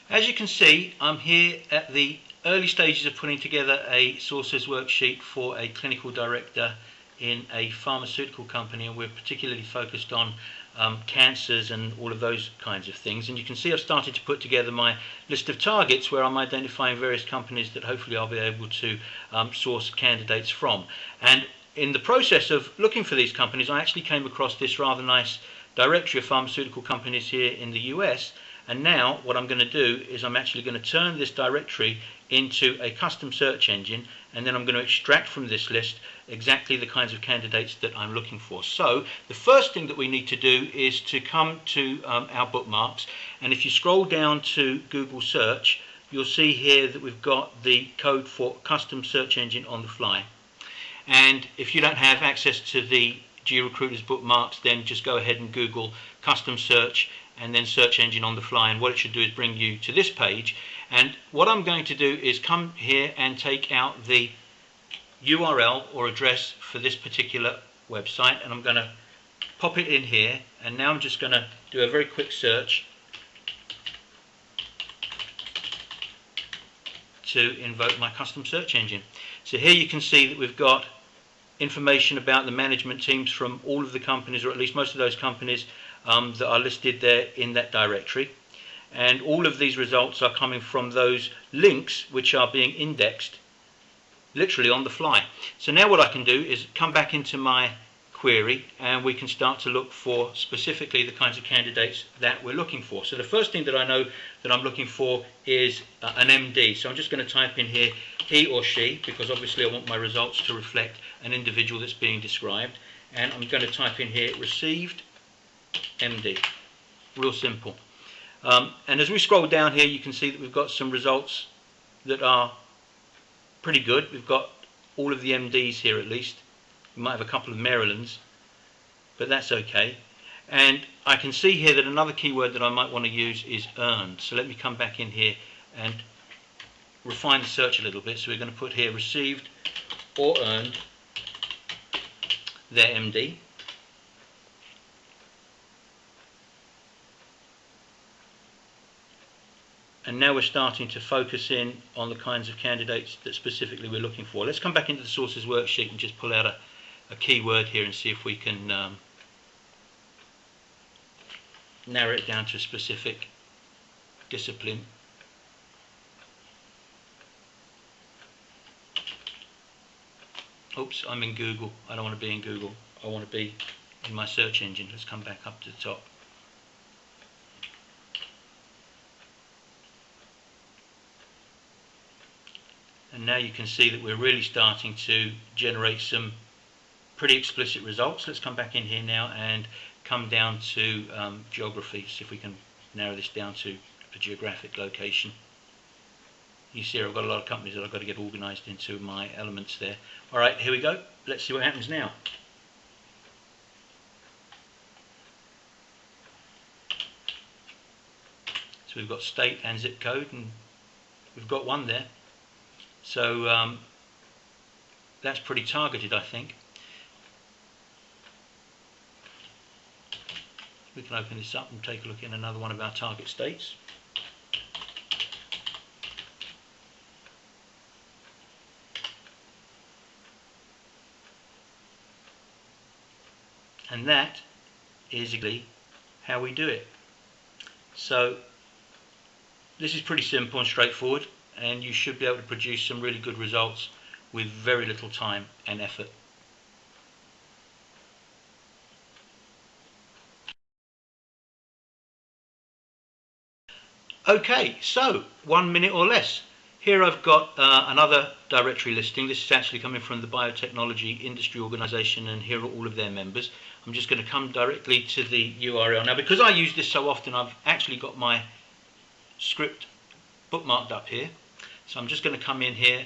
As you can see, I'm here at the early stages of putting together a sources worksheet for a clinical director in a pharmaceutical company, and we're particularly focused on cancers and all of those kinds of things. And you can see I've started to put together my list of targets where I'm identifying various companies that hopefully I'll be able to source candidates from. And in the process of looking for these companies, I actually came across this rather nice directory of pharmaceutical companies here in the US. And now what I'm going to do is I'm actually going to turn this directory into a custom search engine, and then I'm going to extract from this list exactly the kinds of candidates that I'm looking for. So the first thing that we need to do is to come to our bookmarks, and if you scroll down to Google search, you'll see here that we've got the code for custom search engine on the fly. And if you don't have access to the GeoRecruiter's bookmarks, then just go ahead and Google custom search and then search engine on the fly, and what it should do is bring you to this page. And what I'm going to do is come here and take out the URL or address for this particular website, and I'm going to pop it in here, and now I'm just going to do a very quick search to invoke my custom search engine. So here you can see that we've got information about the management teams from all of the companies, or at least most of those companies that are listed there in that directory. And all of these results are coming from those links which are being indexed literally on the fly. So now what I can do is come back into my query, and we can start to look for specifically the kinds of candidates that we're looking for. So the first thing that I know that I'm looking for is an MD. So I'm just going to type in here he or she, because obviously I want my results to reflect an individual that's being described. And I'm going to type in here received MD. Real simple. And as we scroll down here, you can see that we've got some results that are pretty good. We've got all of the MDs here at least. We might have a couple of Marylands, but that's okay. And I can see here that another keyword that I might want to use is earned. So let me come back in here and refine the search a little bit. So we're going to put here received or earned their MD. And now we're starting to focus in on the kinds of candidates that specifically we're looking for. Let's come back into the sources worksheet and just pull out a keyword here and see if we can narrow it down to a specific discipline. Oops, I'm in Google. I don't want to be in Google. I want to be in my search engine. Let's come back up to the top. And now you can see that we're really starting to generate some pretty explicit results. Let's come back in here now and come down to geography, see if we can narrow this down to a geographic location. You see here I've got a lot of companies that I've got to get organised into my elements there. Alright, here we go. Let's see what happens now. So we've got state and zip code, and we've got one there. So that's pretty targeted, I think. We can open this up and take a look in another one of our target states. And that is exactly how we do it. So this is pretty simple and straightforward, and you should be able to produce some really good results with very little time and effort. Okay, so 1 minute or less. Here I've got another directory listing. This is actually coming from the Biotechnology Industry Organisation, and here are all of their members. I'm just going to come directly to the URL. Now, because I use this so often, I've actually got my script bookmarked up here. So I'm just going to come in here,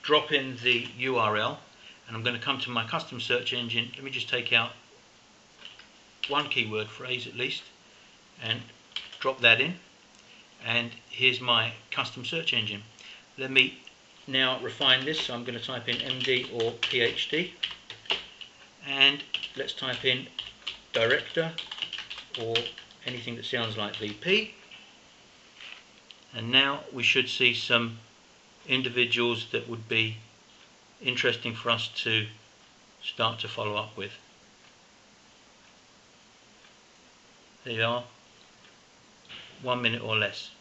drop in the URL, and I'm going to come to my custom search engine. Let me just take out one keyword phrase at least and drop that in. And here's my custom search engine. Let me now refine this. So I'm going to type in MD or PhD, and let's type in director or anything that sounds like VP. And now we should see some individuals that would be interesting for us to start to follow up with. There you are, 1 minute or less.